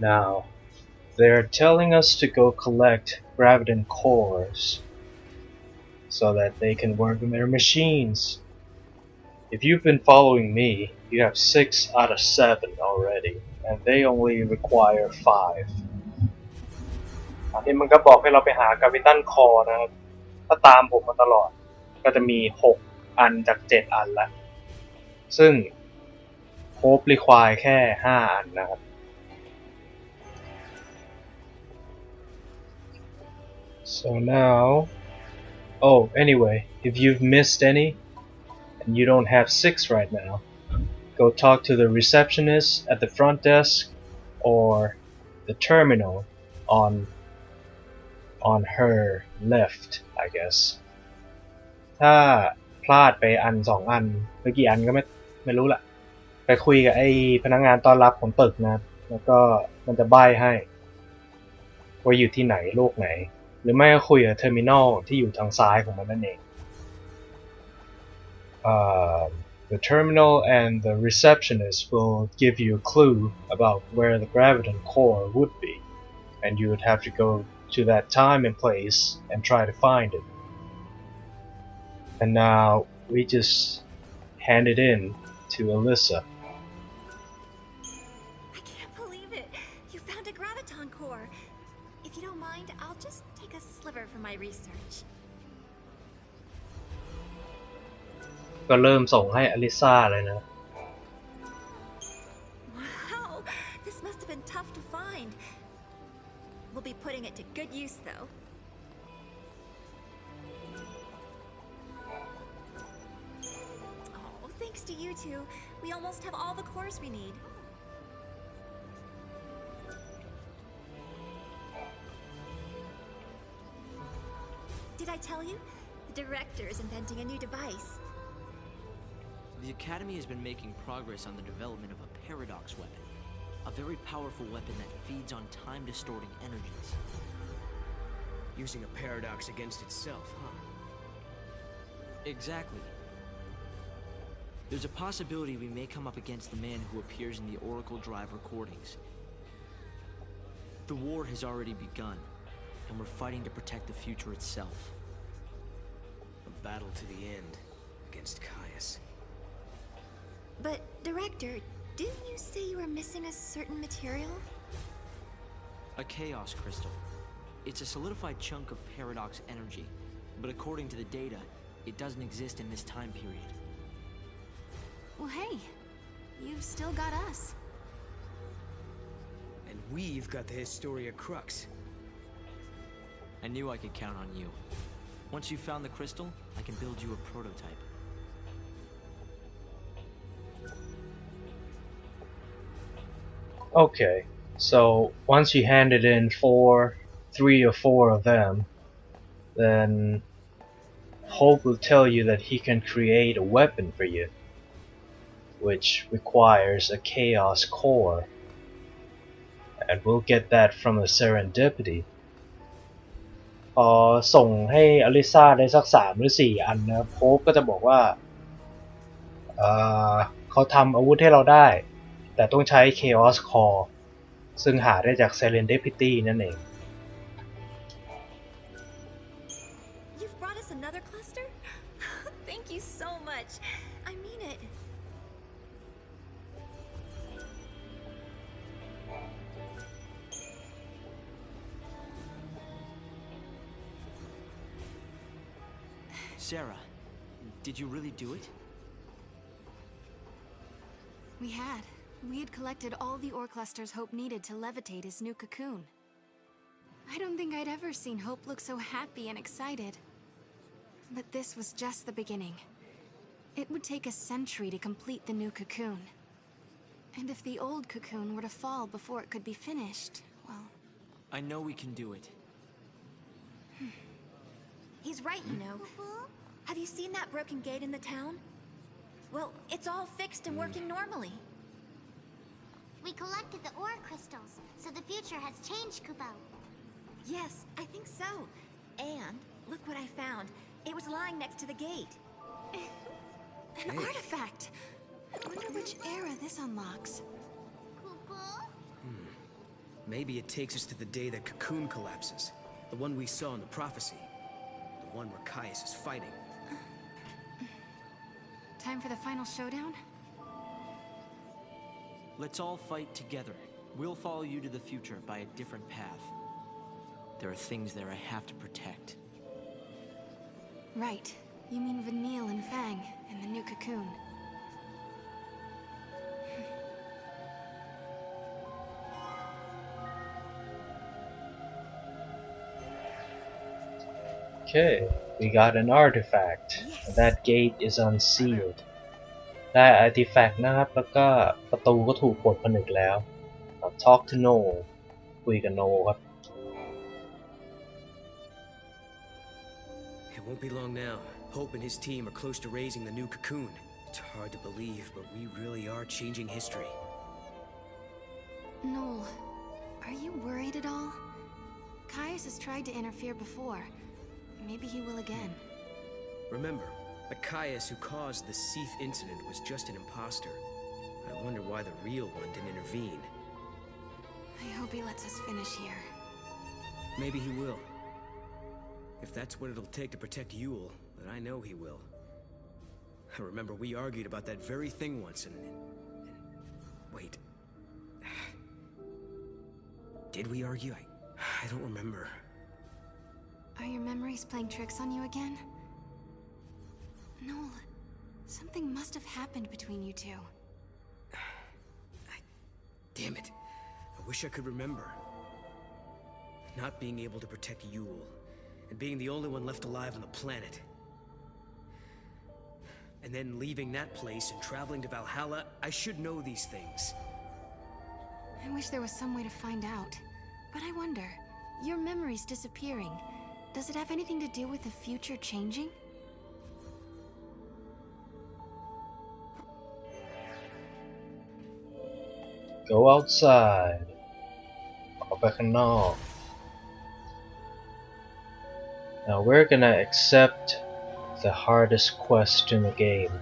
Now, they're telling us to go collect graviton cores so that they can work on their machines. If you've been following me, you have 6 out of 7 already, and they only require 5. อันนี้มันก็บอกให้เราไปหากราวิตันคอร์นะครับถ้าตามผมมาตลอดก็จะมี6อันจาก7อันละซึ่งโคบรีควายแค่5อันนะครับ So now anyway, if you've missed any and you don't have 6 right now, go talk to the receptionist at the front desk or the terminal on her left, I guess. ถ้าพลาดไปอัน2อันหรือกี่อันก็ไม่รู้ล่ะไปคุยกับไอ้พนักงานต้อนรับของตึกนะแล้วก็มันจะใบ้ให้ว่าอยู่ที่ไหนโลกไหนหรือไม่ก็คุยกับเทอร์มินอลที่อยู่ทางซ้ายของมันนั่นเองThe terminal and the receptionist will give you a clue about where the graviton core would be, and you would have to go to that time and place and try to find it. And now we just hand it in to Alyssa. I can't believe it! You found a graviton core. If you don't mind, I'll just take a sliver for my research. ก็เริ่มส่งให้อลิซาเลยนะ Wow, this must have been tough to find. We'll be putting it to good use, though. Oh, thanks to you two, we almost have all the cores we need. Did I tell you? The director is inventing a new device. The Academy has been making progress on the development of a paradox weapon. A very powerful weapon that feeds on time-distorting energies. Using a paradox against itself, huh? Exactly. There's a possibility we may come up against the man who appears in the Oracle Drive recordings. The war has already begun, and we're fighting to protect the future itself. A battle to the end, against Caius. But, Director, didn't you say you were missing a certain material? A chaos crystal. It's a solidified chunk of paradox energy, but according to the data, it doesn't exist in this time period. Well, hey, you've still got us. And we've got the Historia Crux. I knew I could count on you. Once you've found the crystal, I can build you a prototype. Okay, so once you handed in 3 or 4 of them, then Hope will tell you that he can create a weapon for you, which requires a chaos core, and we'll get that from a serendipity. พอส่งให้อลิซาได้สัก3หรือ4อันนะโฮปก็จะบอกว่าเขาทำอาวุธให้เราได้แต่ต้องใช้ Chaos Core ซึ่งหาได้จาก Serendipity นั่นเอง You've brought us another cluster? Thank you so much. I mean it. Sarah, did you really do it? We had. We had collected all the ore clusters Hope needed to levitate his new cocoon. I don't think I'd ever seen Hope look so happy and excited. But this was just the beginning. It would take a century to complete the new cocoon. And if the old cocoon were to fall before it could be finished, well... I know we can do it. He's right, you know. Have you seen that broken gate in the town? Well, it's all fixed and working normally. We collected the ore crystals, so the future has changed, Kupo. Yes, I think so. And look what I found. It was lying next to the gate. An artifact! I wonder which era this unlocks. Kupo? Maybe it takes us to the day that Cocoon collapses. The one we saw in the prophecy. The one where Caius is fighting. Time for the final showdown? Let's all fight together. We'll follow you to the future by a different path. There are things there I have to protect. Right. You mean Vanille and Fang and the new Cocoon. Okay, we got an artifact. That gate is unsealed. ได้ artifact นะครับแล้วก็ประตูก็ถูกปลดผนึกแล้ว Talk to No คุยกับ No ครับ It won't be long now. Hope and his team are close to raising the new Cocoon. It's hard to believe, but we really are changing history. Noel, are you worried at all? Caius has tried to interfere before. Maybe he will again. Remember, the Caius who caused the Seath incident was just an imposter. I wonder why the real one didn't intervene. I hope he lets us finish here. Maybe he will. If that's what it'll take to protect Yule, then I know he will. I remember we argued about that very thing once and wait. Did we argue? I don't remember. Are your memories playing tricks on you again? Noel, something must have happened between you two. Damn it. I wish I could remember. Not being able to protect Yule, and being the only one left alive on the planet. And then leaving that place and traveling to Valhalla, I should know these things. I wish there was some way to find out. But I wonder, your memories disappearing, does it have anything to do with the future changing? Go outside. ออกไปข้างนอก Now we're gonna accept the hardest quest in the game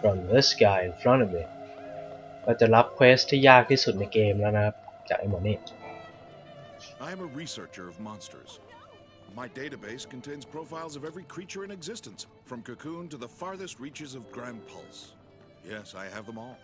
from this guy in front of me. เราจะรับเควสที่ยากที่สุดในเกมแล้วนะครับจากไอ้หมอนี่ I am a researcher of monsters. My database contains profiles of every creature in existence, from Cocoon to the farthest reaches of Grand Pulse. Yes, I have them all.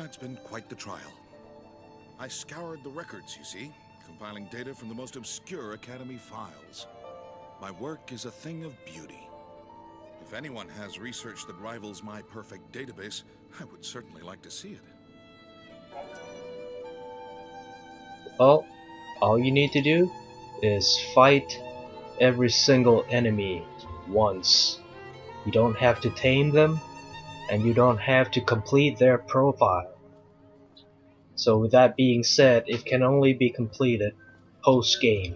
It's been quite the trial. I scoured the records, you see, compiling data from the most obscure Academy files. My work is a thing of beauty. If anyone has research that rivals my perfect database, I would certainly like to see it. Well, all you need to do is fight every single enemy once. You don't have to tame them, and you don't have to complete their profile. So with that being said, it can only be completed post-game.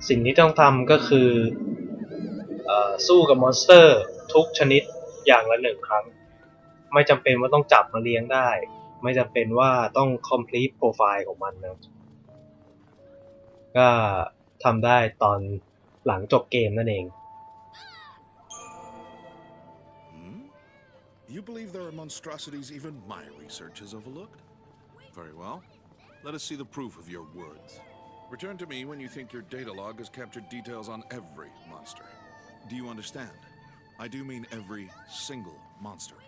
สิ่งที่ต้องทำก็คือสู้กับมอนสเตอร์ทุกชนิดอย่างละ1 ครั้ง ไม่จำเป็นว่าต้องจับมาเลี้ยงได้ ไม่จำเป็นว่าต้อง complete profile ของมันนะก็ทำได้ตอนหลังจบเกมนั่นเอง You believe there are monstrosities even my research has overlooked? Very well. Let us see the proof of your words. Return to me when you think your data log has captured details on every monster. Do you understand? I do mean every single monster.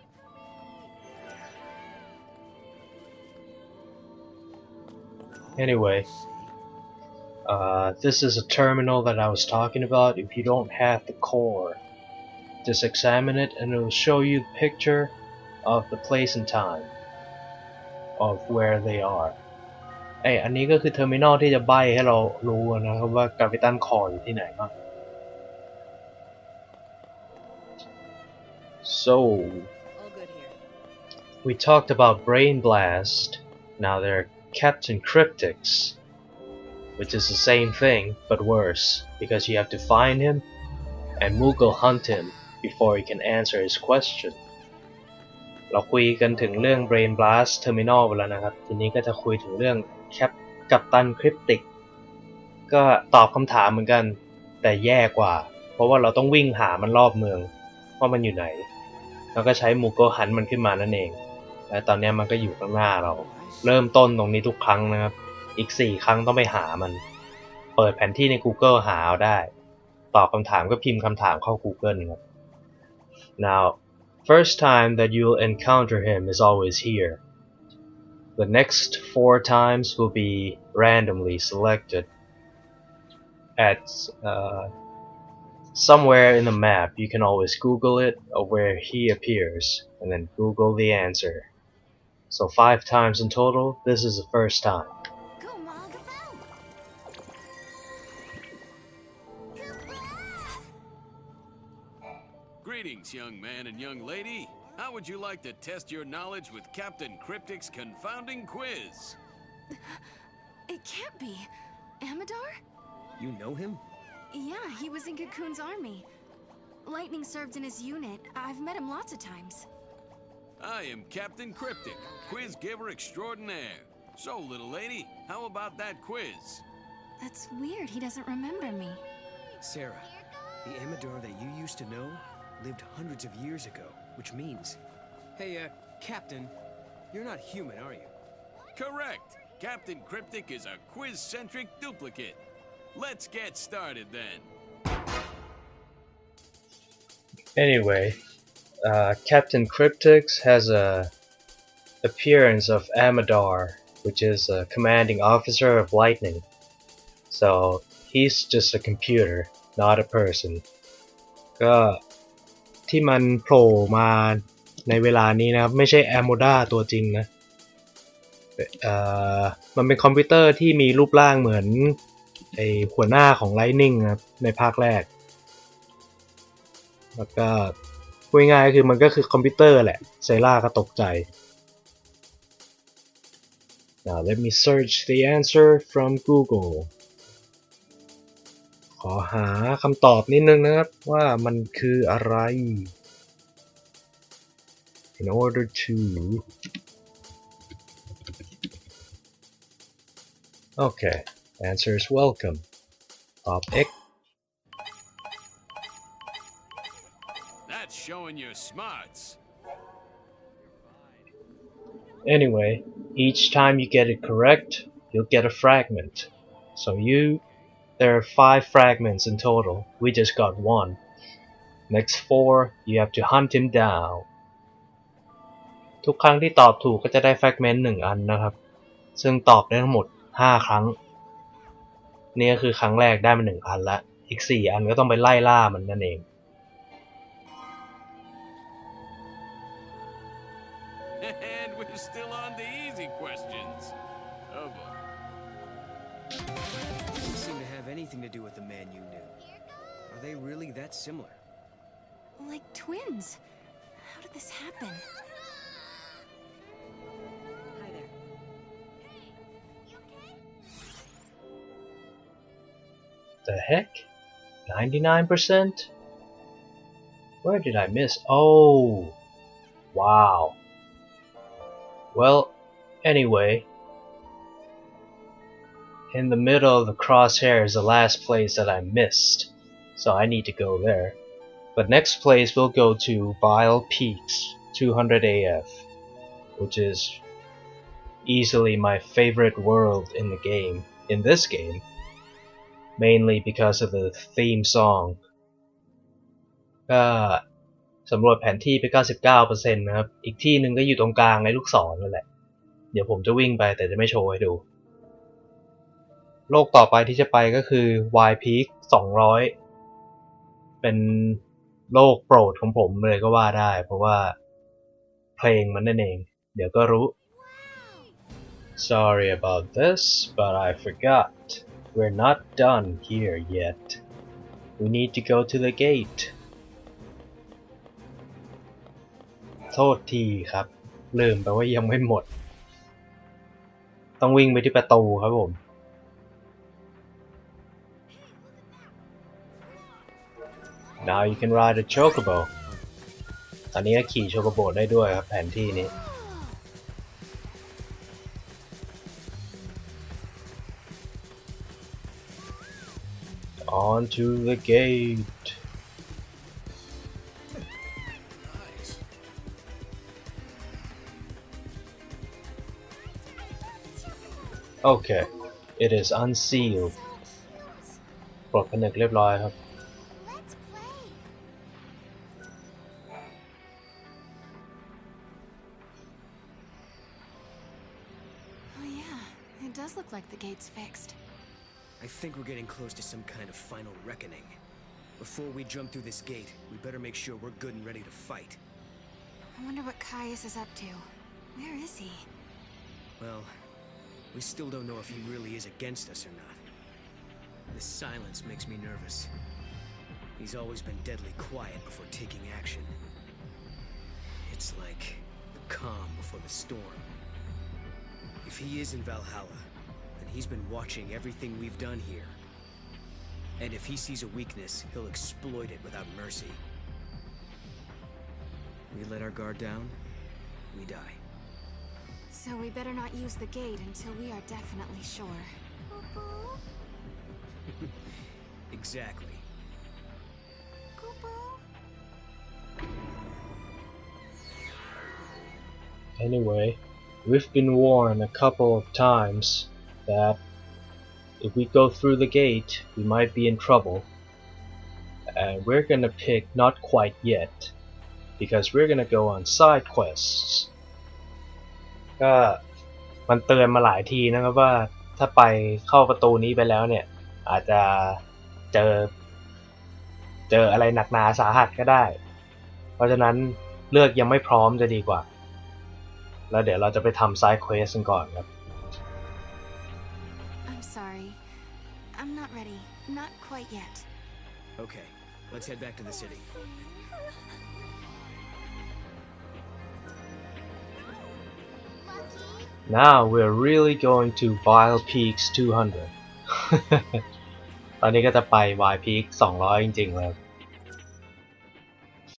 Anyway, this is a terminal that I was talking about. If you don't have the core, just examine it and it will show you a picture of the place and time of where they are. อันนี้ก็คือเทอร์มินอลที่จะใบ้ให้เรารู้นะครับว่ากาวิตันคอร์อยู่ที่ไหนบ้าง So we talked about Brain Blast. Now they're Captain Cryptics, which is the same thing but worse because you have to find him and Moogle hunt him before he can answer his question. เราคุยกันถึงเรื่อง Brain Blast Terminal ไปแล้วนะครับทีนี้ก็จะคุยถึงเรื่องกัปตันคริปติกก็ตอบคำถามเหมือนกันแต่แย่กว่าเพราะว่าเราต้องวิ่งหามันรอบเมืองว่ามันอยู่ไหนแล้วก็ใช้มูโกหันมันขึ้นมานั่นเองและตอนนี้มันก็อยู่ข้างหน้าเรา เริ่มต้นตรงนี้ทุกครั้งนะครับอีก4ครั้งต้องไปหามันเปิดแผนที่ใน Google หาเอาได้ตอบคำถามก็พิมพ์คำถามเข้า Google ครับ Now first time that you'll encounter him is always here. The next 4 times will be randomly selected at somewhere in the map. You can always Google it or where he appears and then Google the answer. So 5 times in total. This is the first time. Greetings, young man and young lady. How would you like to test your knowledge with Captain Cryptic's confounding quiz? It can't be. Amador? You know him? Yeah, he was in Cocoon's army. Lightning served in his unit. I've met him lots of times. I am Captain Cryptic, quiz giver extraordinaire. So, little lady, how about that quiz? That's weird. He doesn't remember me. Sarah, the Amador that you used to know lived hundreds of years ago, which means... Hey, Captain, you're not human, are you? Correct. Captain Cryptic is a quiz-centric duplicate. Let's get started then. Anyway, Captain Cryptic has a appearance of Amador, which is a commanding officer of lightning. So he's just a computer, not a person. ก็ที่มันโผล่มาในเวลานี้นะครับไม่ใช่แอมโมดาตัวจริงนะมันเป็นคอมพิวเตอร์ที่มีรูปร่างเหมือนไอ้หัวหน้าของ Lightning ครับในภาคแรกแล้วก็พูดง่ายๆคือมันก็คือคอมพิวเตอร์แหละไซล่าก็ตกใจ Now let me search the answer from Google ขอหาคำตอบนิดนึงนะครับว่ามันคืออะไร In order to Okay, answer is welcome. Top X. That's showing your smarts. Anyway, each time you get it correct, you'll get a fragment. So there are 5 fragments in total. We just got 1. Next 4, you have to hunt him down. ทุกครั้งที่ตอบถูกก็จะได้ fragment 1 อันนะครับ ซึ่งตอบได้ทั้งหมด5 ครั้งนี่ก็คือครั้งแรกได้มา1 อันละอีก4 อันก็ต้องไปไล่ล่ามันนั่นเอง And we're still on the easy questions. Oh boy. Doesn't seem to have anything to do with the man you knew. Are they really that similar? Like twins. How did this happen? The heck? 99%? Where did I miss? Oh! Wow. Well, anyway. In the middle of the crosshair is the last place that I missed. So I need to go there. But next place we'll go to Vile Peaks 200 AF. Which is easily my favorite world in the game. In this game. Mainly because of the theme song ก็สำรวจแผนที่ไป 99% นะครับอีกที่หนึ่งก็อยู่ตรงกลางไอ้ลูกศรนั่นแหละเดี๋ยวผมจะวิ่งไปแต่จะไม่โชว์ให้ดูโลกต่อไปที่จะไปก็คือ Y Peak 200เป็นโลกโปรดของผมเลยก็ว่าได้เพราะว่าเพลงมันนั่นเองเดี๋ยวก็รู้ Sorry about this but I forgot.We're not done here yet. We need to go to the gate. โทษทีครับลืมไปว่ายังไม่หมดต้องวิ่งไปที่ประตูครับผม Now you can ride a chocobo. ตอนนี้ก็ขี่โชโกโบได้ด้วยครับแผนที่นี้Onto the gate. Nice. Okay, it is unsealed. ปลดผนึกเรียบร้อยครับ Let's play. Oh yeah, it does look like the gate's fixed. I think we're getting close to some kind of final reckoning. Before we jump through this gate, we better make sure we're good and ready to fight. I wonder what Caius is up to. Where is he? Well, we still don't know if he really is against us or not. This silence makes me nervous. He's always been deadly quiet before taking action. It's like the calm before the storm. If he is in Valhalla, then he's been watching everything we've done here. And if he sees a weakness, he'll exploit it without mercy. We let our guard down, we die. So we better not use the gate until we are definitely sure. Exactly. Anyway, we've been warned a couple of times that if we go through the gate, we might be in trouble. And we're gonna pick not quite yet, because we're gonna go on side quests. ก็มันเตือนมาหลายทีนะครับว่าถ้าไปเข้าประตูนี้ไปแล้วเนี่ยอาจจะเจออะไรหนักหนาสาหัสก็ได้ เพราะฉะนั้นเลือกยังไม่พร้อมจะดีกว่าแล้วเดี๋ยวเราจะไปทำ side quest กันก่อนครับ I'm sorry. I'm not ready. Not quite yet. Okay, let's head back to the city. Now we're really going to Wild Peaks 200 ตอนนี้ก็จะไป Wild Peak 200 จริงๆเลย